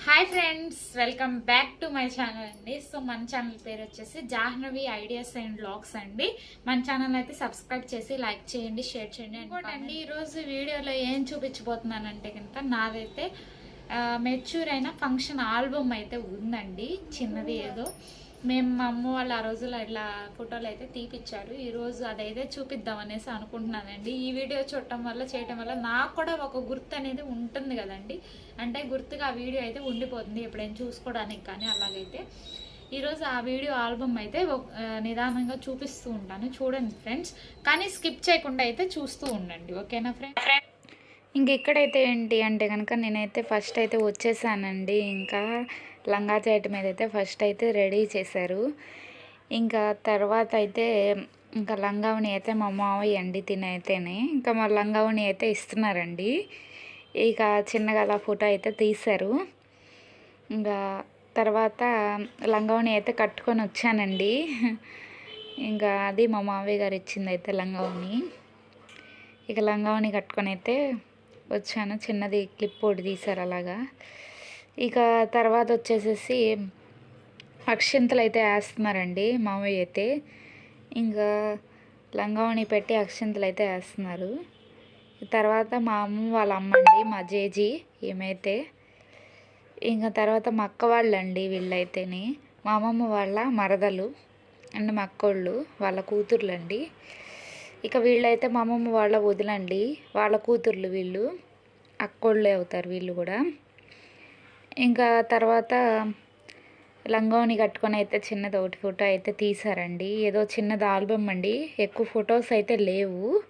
Hi friends, welcome back to my channel అండి. So మన channel పేరు వచ్చేసి జాహ్నవి ఐడియాస్ అండ్ బ్లాగ్స్ అండి. మన ఛానల్ అయితే సబ్స్క్రైబ్ చేసి లైక్ చేయండి, షేర్ చేయండి. ఇంకోటండి, ఈరోజు వీడియోలో ఏం చూపించబోతున్నానంటే కనుక నాదైతే మెచ్యూర్ అయిన ఫంక్షన్ ఆల్బమ్ అయితే ఉందండి. చిన్నది ఏదో మేము మా అమ్మ వాళ్ళు ఆ రోజుల్లో ఇట్లా ఫోటోలు అయితే తీపిచ్చారు. ఈరోజు అదైతే చూపిద్దాం అనేసి అనుకుంటున్నానండి. ఈ వీడియో చూడటం వల్ల చేయటం వల్ల నాకు కూడా ఒక గుర్తు అనేది ఉంటుంది కదండి. అంటే గుర్తుగా ఆ వీడియో అయితే ఉండిపోతుంది ఎప్పుడైనా చూసుకోవడానికి. కానీ అలాగైతే ఈరోజు ఆ వీడియో ఆల్బమ్ అయితే నిదానంగా చూపిస్తూ ఉంటాను, చూడండి ఫ్రెండ్స్. కానీ స్కిప్ చేయకుండా అయితే చూస్తూ ఉండండి, ఓకేనా ఫ్రెండ్స్? ఇంక ఇక్కడైతే ఏంటి అంటే కనుక నేనైతే ఫస్ట్ అయితే వచ్చేసానండి. ఇంకా లంగా జాకెట్ మీద అయితే ఫస్ట్ అయితే రెడీ చేశారు. ఇంకా తర్వాత అయితే ఇంకా లంగావణి అయితే మా మావయ్య అండి తినైతేనే ఇంకా మా లంగావణి అయితే ఇస్తున్నారండి. ఇక చిన్నగా అలా ఫోటో అయితే తీశారు. ఇంకా తర్వాత లంగావణి అయితే కట్టుకొని వచ్చానండి. ఇంకా అది మా మావయ్య గారు ఇచ్చింది అయితే లంగావణి. ఇక లంగావణి కట్టుకొని అయితే వచ్చాను. చిన్నది క్లిప్ ఒకటి తీశారు అలాగా. ఇక తర్వాత వచ్చేసేసి అక్షింతలు అయితే వేస్తున్నారండి మామయ్య అయితే. ఇంకా లంగావణి పెట్టి అక్షింతలు అయితే వేస్తున్నారు. తర్వాత మా అమ్మ వాళ్ళ అమ్మండి, మా జేజీ ఏమైతే. ఇంకా తర్వాత మా అక్క వాళ్ళండి వీళ్ళైతేని, మా అమ్మమ్మ వాళ్ళ మరదలు అండ్ మా అక్కోళ్ళు వాళ్ళ కూతుర్లండి. ఇక వీళ్ళైతే మా అమ్మమ్మ వాళ్ళ వదిలండి, వాళ్ళ కూతుర్లు వీళ్ళు, అక్కోళ్ళే అవుతారు వీళ్ళు కూడా. ఇంకా తర్వాత లంగావణి కట్టుకొని అయితే చిన్నది ఒకటి ఫోటో అయితే తీశారండి. ఏదో చిన్నది ఆల్బమ్ అండి, ఎక్కువ ఫొటోస్ అయితే లేవు.